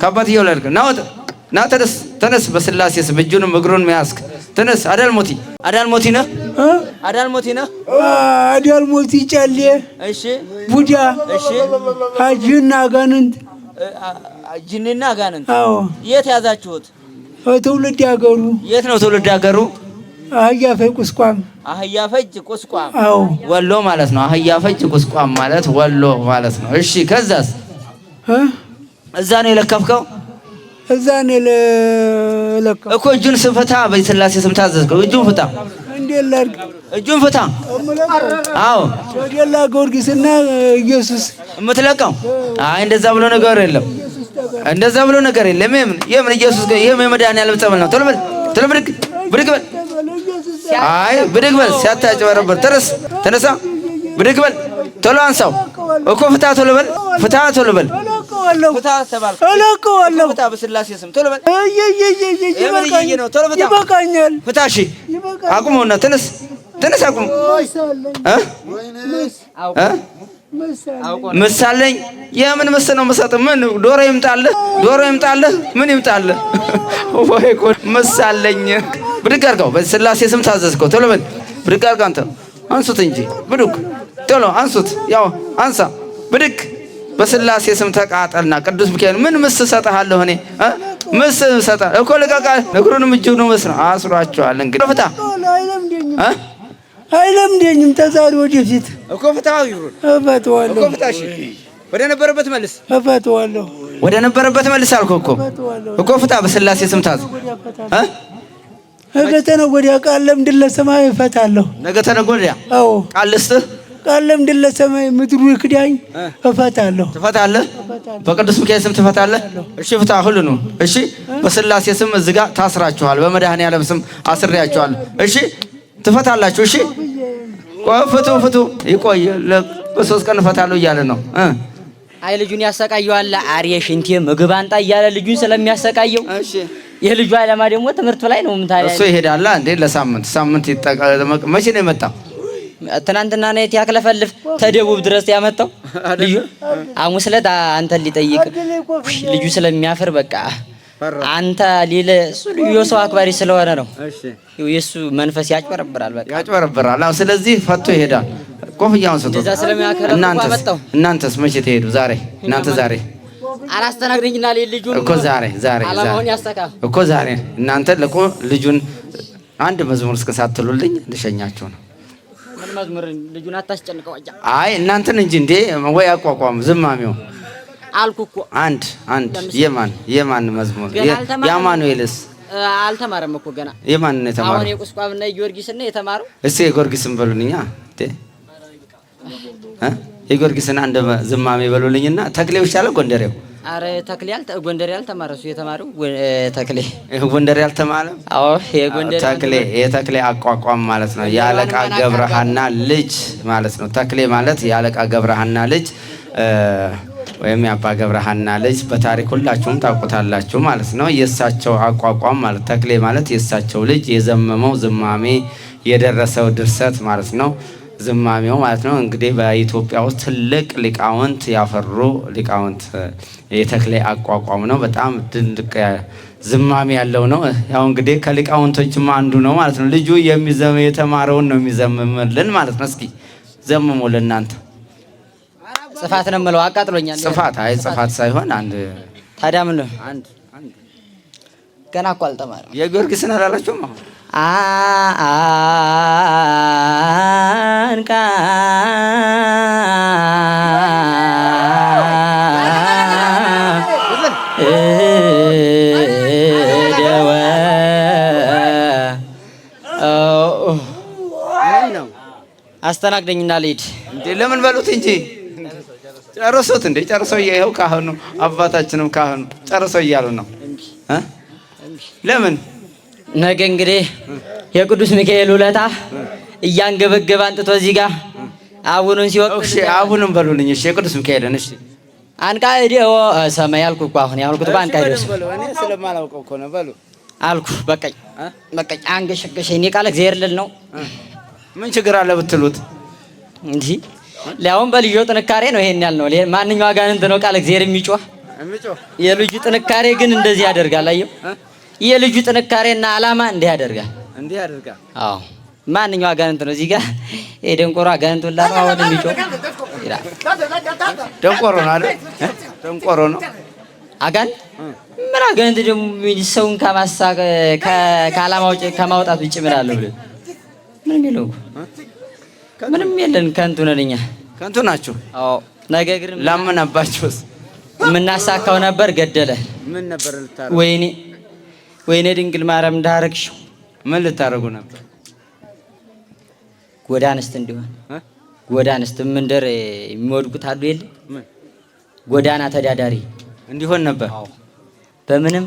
ከአባትየው ላይ ና ተነስ፣ በስላሴ ስም እጁንም እግሩን መያዝክ ተነስ። አዳልሞቲ ነህ? አዳልሞቲ
ጨሌ፣
እሺ፣
ቡዳ፣
እሺ፣
ጅንና አጋንንት።
ጅንና አጋንንት።
አዎ።
የት ያዛችሁት?
ትውልድ ያገሩ
የት ነው ትውልድ ያገሩ?
አህያ ፈጅ ቁስቋም።
አህያ ፈጅ ቁስቋም።
አዎ
ወሎ ማለት ነው። አህያ ፈጅ ቁስቋም ማለት ወሎ ማለት ነው። እሺ ከዛስ? እዛ ነው የለከፍከው?
እዛ ነው የለከፍከው
እኮ። እጁን ስፈታ በስላሴ ስም ታዘዝከው። እጁን ፍታ።
እንዴት ላድርግ?
እጁን ፍታ። አዎ
ወዲያላ ጊዮርጊስና ኢየሱስ
የምትለቀው? አይ እንደዛ ብሎ ነገር የለም። እንደዛ ብሎ ነገር የለም። የምን ኢየሱስ ይሄም የመድኃኒዓለም ጸበል ነው። ቶሎ በል ቶሎ ብድግ ብድግ በል። አይ ብድግ በል። ሲያታጭበረበር ተነሳ ብድግ በል። ቶሎ አንሳው እኮ ፍታ። ቶሎ በል ፍታ። ቶሎ በል ፍታ ተባልኩ። እለቀዋለሁ። ፍታ በስላሴ ስም ቶሎ በል። ይበቃኛል። ፍታ። እሺ አቁመውና ተነስ ተነስ። አቁም። ምሳለኝ። የምን ምስ ነው የምሰጥ? ምን ዶሮ ይምጣልህ? ዶሮ ይምጣልህ? ምን ይምጣልህ? ወይ ኮ ምሳለኝ። ብድግ አድርገው። በስላሴ ስም ታዘዝከው። ቶሎ በል ብድግ አድርገው። አንተ አንሱት እንጂ ብድግ ቶሎ አንሱት። ያው አንሳ ብድግ። በስላሴ ስም ተቃጠልና ቅዱስ ሚካኤል ምን ምስ ሰጣለሁ እኔ ምስ ሰጣ እኮ። ለቃቃ እግሩንም እጁንም ምስ ነው አስሯቸዋል። እንግዲህ ፍታ።
አይለምደኝም። ተዛሪ ወደፊት
እኮ ፍታው ይሁን።
እፈታዋለሁ
እኮ ፍታ። እሺ ወደ ነበረበት መልስ።
እፈታዋለሁ።
ወደ ነበረበት መልስ አልኩ እኮ እኮ ፍታ። በስላሴ ስም ታዝ
ነገ ተነገ ወዲያ ቃል ለምድለህ ሰማይ እፈታለሁ። ነገ
ተነገ ወዲያ?
አዎ
ቃል ልስጥህ።
ቃል ለምድለህ ሰማይ ምድሩ ይክዳኝ እፈታለሁ።
ትፈታለህ? በቅዱስ ሚካኤል ስም ትፈታለህ? እሺ ፍታ ሁሉንም። እሺ በስላሴ ስም እዚህ ጋር ታስራችኋል። በመድኃኒዓለም ስም አስሬያችኋል። እሺ ትፈታላችሁ። እሺ ፍቱ ፍቱ። ይቆይ በ3 ቀን እፈታለሁ እያለ ነው።
አይ ልጁን ያሰቃየዋል። አርየ ሽንቴ ምግብ አንጣ እያለ ልጁን ስለሚያሰቃየው እሺ የልጁ ዓላማ ደግሞ ትምህርቱ ላይ ነው። ምታሪያ
እሱ ይሄዳል እንዴ ለሳምንት ይጠቀመቅ። መቼ ነው የመጣው?
ትናንትና ነው ያክለፈልፍ ተደቡብ ድረስ ያመጣው ልጁ። ሐሙስ ዕለት አንተን ሊጠይቅ ልጁ ስለሚያፍር በቃ አንተ ሊለ እሱ ልዩ ሰው አክባሪ ስለሆነ ነው። እሺ የሱ መንፈስ ያጭበረብራል። በቃ
ያጭበረብራል። አዎ ስለዚህ ፈቶ ይሄዳል። ኮፍያውን ሰጥቶ
እንደዛ ስለሚያከረ
እናንተስ መቼ ትሄዱ? ዛሬ እናንተ ዛሬ
አላስተናግደኝና ልጁ
እኮ ዛሬ አላማውን ያስተካ እኮ ዛሬ እናንተ ለቆ ልጁን አንድ መዝሙር እስከሳትሉልኝ ልሸኛችሁ ነው።
ምን መዝሙር? ልጁን አታስጨንቀው።
አይ እናንተን እንጂ እንዴ ወይ አቋቋም ዝማሜው
አልኩ እኮ አንድ
የማን መዝሙር? የአማኑኤልስ
አልተማረም እኮ ገና።
የማን ነው የተማረው?
አሁን የቁስቋምና የጊዮርጊስና የተማረው።
እስቲ የጊዮርጊስን በሉልኛ የጊዮርጊስን አንድ ዝማሜ በሉልኝና ተክሌው ይሻላል ጎንደሬው?
አረ ተክሌ ጎንደሬ ያልተማረ እሱ የተማረው ተክሌ
ጎንደሬ ያልተማረ። አዎ የጎንደሬ የተክሌ አቋቋም ማለት ነው። የአለቃ ገብረሃና ልጅ ማለት ነው። ተክሌ ማለት የአለቃ ገብረሃና ልጅ ወይም የአባ ገብረሃና ልጅ በታሪክ ሁላችሁም ታውቁታላችሁ ማለት ነው። የእሳቸው አቋቋም ማለት ተክሌ ማለት የእሳቸው ልጅ የዘመመው ዝማሜ የደረሰው ድርሰት ማለት ነው። ዝማሜው ማለት ነው። እንግዲህ በኢትዮጵያ ውስጥ ትልቅ ሊቃውንት ያፈሩ ሊቃውንት የተክሌ አቋቋም ነው። በጣም ድንቅ ዝማሜ ያለው ነው። ያው እንግዲህ ከሊቃውንቶችም አንዱ ነው ማለት ነው። ልጁ የተማረውን ነው የሚዘምምልን ማለት ነው። እስኪ ዘምሙልን እናንተ።
ጽፋት ነው የምለው አቃጥሎኛል።
ጽፋት አይ ጽፋት ሳይሆን አንድ
ታዲያ ምን ነው አንድ ገና እኮ አልተማረም።
የጊዮርጊስን አላላችሁም?
አሁን አስተናግደኝና ልሂድ
እንዴ? ለምን በሉት እንጂ ጨርሶት እንዴ? ጨርሰው ይኸው ካህኑ አባታችንም ካህኑ ጨርሰው እያሉ ነው። ለምን
ነገ እንግዲህ የቅዱስ ሚካኤል ውለታ እያንገበገበ አንጥቶ እዚህ ጋር አቡኑን ሲወቅ
እሺ አቡኑን በሉልኝ። እሺ የቅዱስ ሚካኤልን እሺ
አንቃ እዲው ሰማይ ያልኩ እኮ አሁን ያልኩት ባንቃ ይደርስ
እኔ ስለማላውቀው እኮ ነው። በሉ
አልኩ በቃኝ አንገሸገሸኝ። እኔ ቃል እግዚአብሔር ልል ነው።
ምን ችግር አለ ብትሉት
እንዴ ሊያውም በልዩ ጥንካሬ ነው ይሄን ያልነው። ማንኛው አጋንንት ነው ቃል እግዚአብሔር የሚጮህ? የልጁ ጥንካሬ ግን እንደዚህ ያደርጋል። አየው የልጁ ጥንካሬና ዓላማ እንዲህ ያደርጋል። አዎ ማንኛው አጋንንት ነው እዚህ ጋር የደንቆሮ አጋንንት ሁላ ነው አሁን የሚጮህ ይላል።
ደንቆሮ ነው አይደል? ደንቆሮ ነው
አጋን ምን አገንት ደግሞ ሰውን ከማሳቅ ከዓላማው ከማውጣት ውጭ ምን አለው ብለህ ምን ይለው ምንም የለን ከንቱ ነን እኛ
ከንቱ ናችሁ።
አዎ ነገ ግን
ላመናባችሁስ
የምናሳካው ነበር ገደለ
ምን ነበር ልታረጉ?
ወይኔ ድንግል ማርያም እንዳረግሽ
ምን ልታረጉ ነበር?
ጎዳንስት እንዲሆን ጎዳንስት መንደር የሚወድቁት አሉ የለ ጎዳና ተዳዳሪ
እንዲሆን ነበር።
አዎ በምንም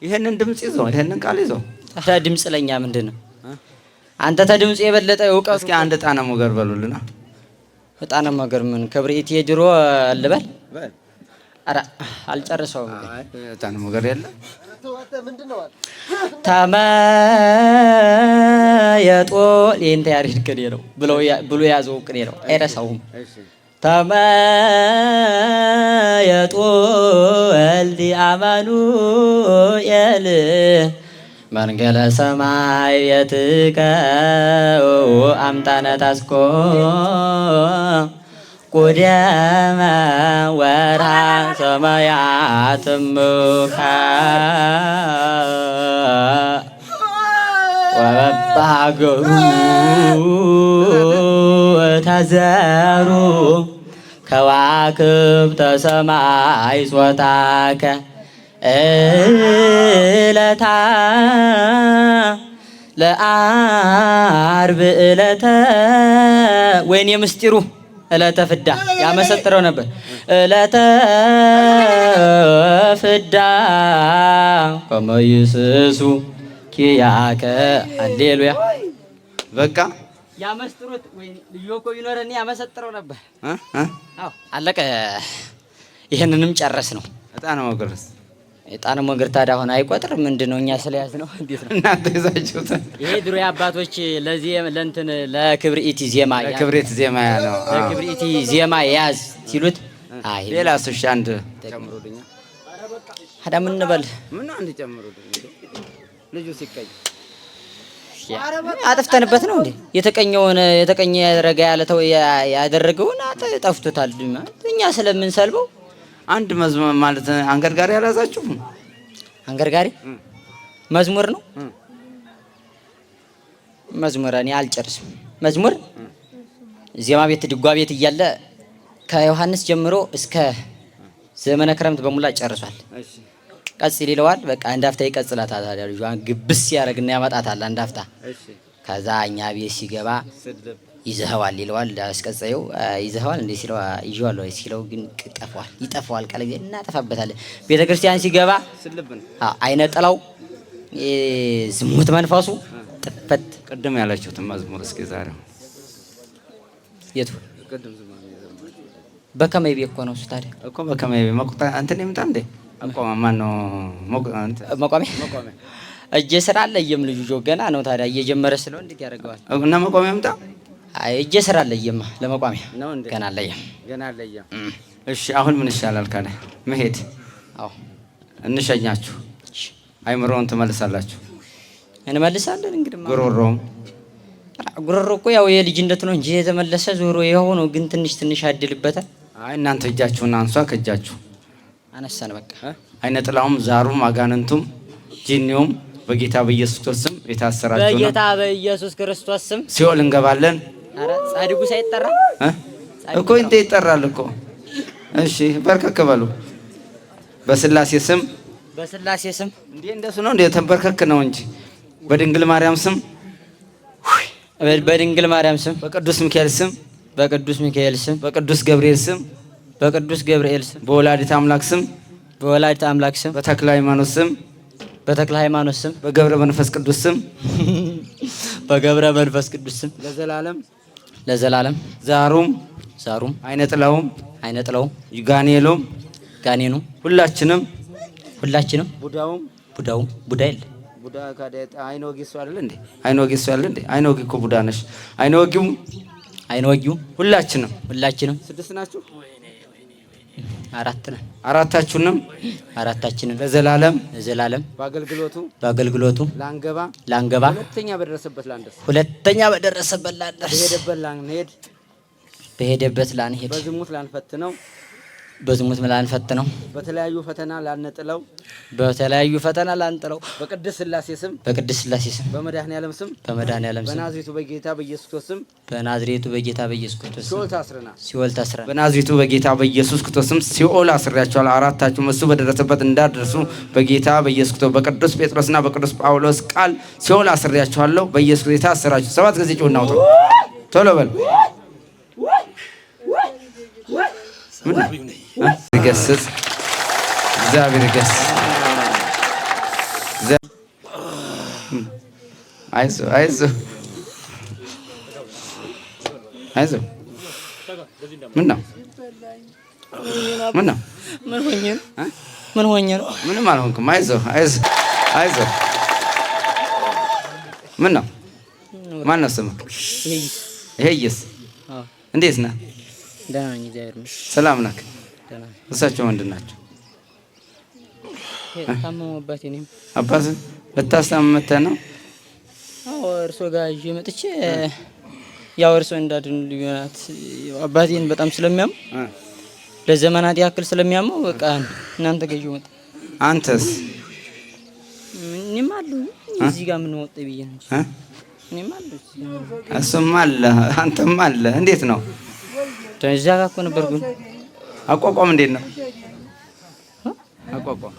ይሄንን ድምጽ ይዞ ይሄንን ቃል ይዞ
ታዲያ ድምጽ ለኛ ምንድነው? አንተ ተድምጽ የበለጠ እውቀት
እስኪ አንድ ጣና ሞገር በሉልና።
ጣና ሞገር ምን ክብሪት የድሮ ልበል? ኧረ አልጨርሰውም።
ጣና ሞገር የለ
ተመየጦ የእንተ ያሬድ ቅኔ ነው ብሎ ያዘው ቅኔ ነው አይረሳውም። ተመየጦ ወልድ አማኑኤል መንገለ ሰማይ የትከ አምጣነ ታስኮ ቁደመ ወርሃ ሰማያትምከ ወበሀገሩ ተዘሩ ከዋክብተ ሰማይ ጾታከ እለታ ለአርብ እለተ ወይኔ ምስጢሩ እለተ ፍዳ ያመሰጥረው ነበር። እለተ ፍዳ ከመይስሱ ኪያከ ሃሌሉያ።
በቃ
ያመስጥሩት ወይ ልዩ እኮ ቢኖረን ያመሰጥረው ነበር። አዎ አለቀ። ይሄንንም ጨረስ ነው።
እጣን ሞገርስ
እጣን ሞገር ታዲያ አሁን አይቆጥር ምንድነው? እኛ ስለያዝ ነው። እንዴት ነው
እናንተ ይዛችሁት?
ይሄ ድሮ አባቶች ለዚህ ለእንትን ለክብሪቲ ዜማ
ለክብሪት ዜማ ያለው
ለክብሪቲ ዜማ ያዝ ሲሉት አይ
ሌላ ሱሽ አንድ ጨምሩልኝ።
አዳ ምን እንበል
ምን አንድ ጨምሩልኝ። ልጁ ሲቀኝ
አጥፍተንበት ነው እንዴ? የተቀኘ ያደረገ ያለተው ያደረገውን ጠፍቶታል። እኛ ስለምንሰልበው
አንድ መዝሙር ማለት አንገርጋሪ ያላዛችሁ
አንገርጋሪ መዝሙር ነው። መዝሙር እኔ አልጨርስም። መዝሙር ዜማ ቤት ድጓ ቤት እያለ ከዮሐንስ ጀምሮ እስከ ዘመነ ክረምት በሙላ ጨርሷል። እሺ ቀጽል ይለዋል። በቃ አንድ አፍታ ይቀጽላታል። ታዲያ ልጇን ግብስ ያረግና ያመጣታል አንድ አፍታ። እሺ ከዛ እኛ ቤት ሲገባ ይዘህዋል ይለዋል። አስቀጸየው ይዘህዋል እንዴ ሲለው ይዤዋለሁ ሲለው ግን ቅጠፋዋል ይጠፋዋል። ቃል ጊዜ እናጠፋበታለን። ቤተክርስቲያን ሲገባ ስልብን አይነ ጥላው ዝሙት መንፈሱ ጥፈት
ቅድም ያላችሁት መዝሙር እስኪ ዛሬው
የቱ ቅድም ዝማሬ በከመይ ቤት እኮ ነው እሱ። ታዲያ
እኮ በከመይ ቤት መቁጣ እንትን ይምጣ እንዴ አቋማ ማን ነው
መቋሚያ እጄ ስራ አለየም ልጁ ጆገና ነው። ታዲያ እየጀመረ ስለው እንዴት ያደርገዋል?
እና መቋሚያ ይምጣ።
አይ እጄ ስራ አለየም ለመቋሚያ ነው እንዴ ገና አለየም።
እሺ አሁን ምን ይሻላል ካለ መሄድ? አዎ እንሸኛችሁ። አይምሮውን ትመልሳላችሁ።
እንመልሳለን እንግዲህ ጉሮሮ እኮ ያው የልጅነት ነው እንጂ የተመለሰ ዞሮ ይኸው ነው። ግን ትንሽ አድልበታል።
አይ እናንተ እጃችሁን አንሷ። ከእጃችሁ
አነሳን በቃ።
አይነ ጥላውም ዛሩም አጋንንቱም ጂኒውም በጌታ በኢየሱስ ክርስቶስ ስም የታሰራችሁ ነው።
በጌታ በኢየሱስ ክርስቶስ ስም
ሲኦል እንገባለን።
አረ ጻድቁ ሳይጠራ
እኮ እንዴ ይጠራል እኮ። እሺ በርከክ በሉ። በስላሴ ስም እንዴ እንደሱ ነው እንዴ? ተንበርከክ ነው እንጂ በድንግል ማርያም ስም በቅዱስ ሚካኤል ስም በቅዱስ ገብርኤል ስም በወላዲተ አምላክ ስም በተክለ ሃይማኖት ስም በገብረ መንፈስ ቅዱስ ስም ለዘላለም ዛሩም አይነ ጥላውም ጋኔኑም ሁላችንም ቡዳውም ቡዳ የለ ቡዳ ካዴት አይኖጊ እሱ አይደል እንዴ? አይኖጊ እኮ ቡዳ ነሽ። አይኖጊው ሁላችንም ስድስት ናችሁ። አራታችንም ለዘላለም በአገልግሎቱ ላንገባ ሁለተኛ በደረሰበት ላንደርስ በሄደበት ላንሄድ
በዝሙት ላንፈትነው፣
በተለያዩ ፈተና ላንጥለው፣
በተለያዩ ፈተና ላንጥለው፣
በቅድስት ሥላሴ ስም፣
በቅድስት ሥላሴ ስም፣
በመድኃኔዓለም ስም፣
በመድኃኔዓለም ስም፣
በናዝሬቱ በጌታ በኢየሱስ ክርስቶስ ስም፣
በናዝሬቱ በጌታ በኢየሱስ ክርስቶስ ስም ሲኦል ታስረናል።
በናዝሬቱ በጌታ በኢየሱስ ክርስቶስ ስም ሲኦል አስሬያችኋለሁ። አራታችሁም እሱ በደረሰበት እንዳትደርሱ በጌታ በኢየሱስ ክርስቶስ በቅዱስ ጴጥሮስና በቅዱስ ጳውሎስ ቃል ሲኦል አስሬያችኋለሁ። በኢየሱስ ክርስቶስ የታሰራችሁ 7 ጊዜ ጮህና አውጡ። ቶሎ በል ይገስጽ እግዚአብሔር ይገስጽ። አይዞህ አይዞህ አይዞህ። ምን ነው ምን ነው?
ምን ሆኜ ነው?
ምንም አልሆንክም። አይዞህ አይዞህ አይዞህ። ምን ነው? ማን ነው ስምህ? ይሄይስ እንዴት ነህ?
ደህና ነኝ እግዚአብሔር ይመስገን።
ሰላም ነህ?
ደህና።
እሳቸው ምንድን ናቸው?
ታመሙ አባቴ ነኝ።
አባትህ ልታስታምም መተህ ነው?
አዎ እርሶ ጋር ይዤ መጥቼ ያው እርሶ እንዳድኑ ልዩናት አባቴን በጣም ስለሚያም ለዘመናት ያክል ስለሚያመው በቃ እናንተ ጋር ይዤ መጣ።
አንተስ?
እኔም አለሁ እዚህ ጋር ምን ወጣ ብዬ ነው። እኔም አለሁ
እሱም አለ አንተም አለ። እንዴት ነው?
እዛ ጋር እኮ ነበርኩኝ።
አቋቋም እንዴት ነው? አቋቋም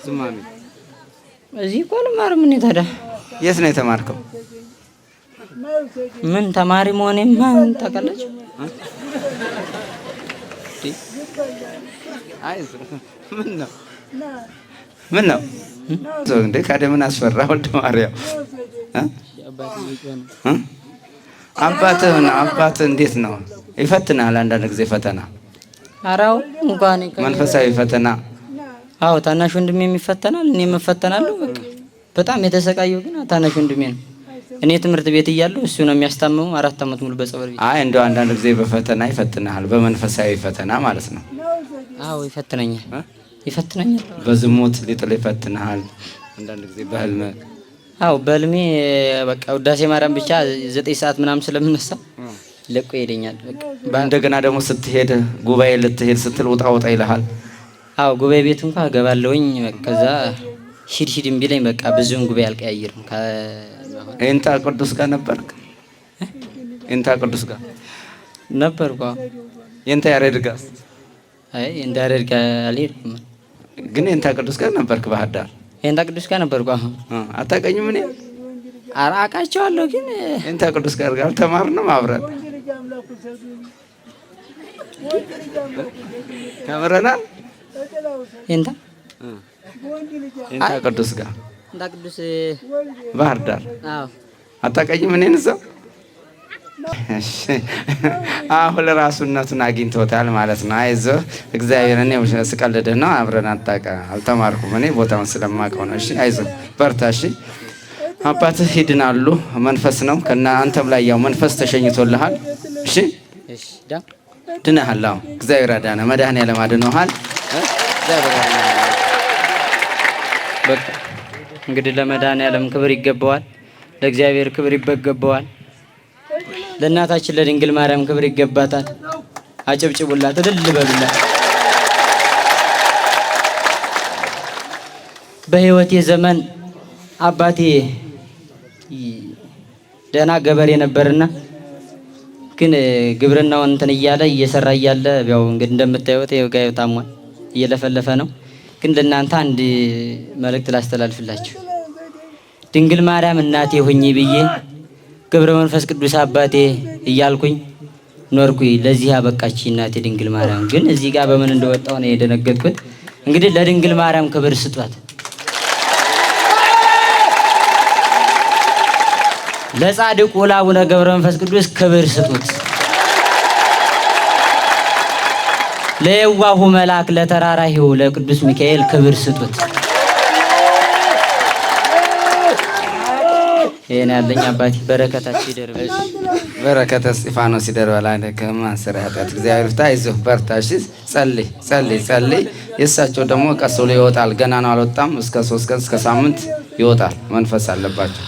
ዝማሜ
እዚህ እኮ አልማርም። እኔ ታዲያ
የት ነው የተማርከው?
ምን ተማሪ መሆኔን ማን ታውቃላችሁ?
ምን ነው ምን ነው እንዴ? ካደ ምን አስፈራ? ወልደ ማርያም አባትህ እንዴት ነው? ይፈትናል አንዳንድ ጊዜ ፈተና።
አራው እንኳን
መንፈሳዊ ፈተና።
አዎ ታናሽ ወንድሜ የሚፈተናል፣ እኔም እፈተናለሁ። በቃ በጣም የተሰቃየው ግን ታናሽ ወንድሜ ነው። እኔ ትምህርት ቤት እያለሁ እሱ ነው የሚያስታምመው 4 ዓመት ሙሉ በጸበል ቤት።
አይ እንደው አንዳንድ ጊዜ በፈተና ይፈትናል፣ በመንፈሳዊ ፈተና ማለት ነው።
አዎ ይፈትነኛል።
በዝሙት ሊጥል ይፈትናል አንዳንድ ጊዜ በህልም።
አዎ በህልሜ በቃ ውዳሴ ማርያም ብቻ 9 ሰዓት ምናምን ስለምነሳ ለቆ ይሄደኛል። በቃ
እንደገና ደግሞ ስትሄድ ጉባኤ ልትሄድ ስትል ውጣ ውጣ ይልሃል።
አዎ ጉባኤ ቤት እንኳን እገባለሁኝ። ከዛ ሂድ እምቢለኝ በቃ ብዙም ጉባኤ አልቀያየርም።
ኤንታ ቅዱስ ጋር ነበርክ? ኤንታ ቅዱስ ጋር
ነበርኩ።
ኤንታ ያሬድ ጋር?
አይ ኤንታ ያሬድ ጋር አልሄድኩም፣
ግን ኤንታ ቅዱስ ጋር ነበርክ ባህር ዳር?
ኤንታ ቅዱስ ጋር ነበርኩ።
አታውቀኝም? እኔ
አውቃቸዋለሁ፣ ግን
ኤንታ ቅዱስ ጋር አልተማርንም አብረን? ተምረናል።
ኤንታ
ቅዱስ ጋር
ኤንታ ቅዱስ
ባህር ዳር።
አዎ
አታውቀኝም? እኔን እዛው አሁን ራሱነቱን አግኝቶታል ማለት ነው። አይዞህ እግዚአብሔር። እኔ ስቀልድህ ነው። አብረን አልተማርኩም እኔ ቦታውን ስለማውቀው ነው። እሺ አይዞህ በርታ። እሺ አባትህ ይድናሉ። መንፈስ ነው ከአንተም ላይ ያው መንፈስ ተሸኝቶልሃል። እሺ ድነሃል። አዎ እግዚአብሔር አዳነ። መድኃኔዓለም አድኖሃል።
በቃ እንግዲህ ለመድኃኔዓለም ክብር ይገባዋል፣ ለእግዚአብሔር ክብር ይገባዋል፣ ለእናታችን ለድንግል ማርያም ክብር ይገባታል። አጨብጭቡላት፣ እልል በሉላት። በሕይወቴ ዘመን አባቴ ደህና ገበሬ ነበርና ግን ግብርናውን እንትን እያለ እየሰራ እያለ ያው እንግዲህ እንደምታዩት ጋር ታሟል፣ እየለፈለፈ ነው። ግን ለእናንተ አንድ መልእክት ላስተላልፍላችሁ። ድንግል ማርያም እናቴ ሁኚ ብዬ ገብረ መንፈስ ቅዱስ አባቴ እያልኩኝ ኖርኩኝ። ለዚህ ያበቃች እናቴ ድንግል ማርያም። ግን እዚህ ጋር በምን እንደወጣው ነው የደነገጥኩት። እንግዲህ ለድንግል ማርያም ክብር ስጧት፣ ለጻድቁ ለአቡነ ገብረ መንፈስ ቅዱስ ክብር ስጡት፣ ለየዋሁ መልአክ ለተራራሂው ለቅዱስ ሚካኤል ክብር ስጡት። ይሄን ያለኝ አባቴ በረከታችሁ ይደርበሽ።
በረከተ እስጢፋኖስ ይደርበላል። ከማንሰራ ኃጢአት እግዚአብሔር ይፍታ። አይዞህ በርታ። እሺ ጸልይ። የእሳቸው ደግሞ ቀስ ብሎ ይወጣል። ገና ነው አልወጣም። እስከ 3 ቀን እስከ ሳምንት ይወጣል። መንፈስ አለባቸው።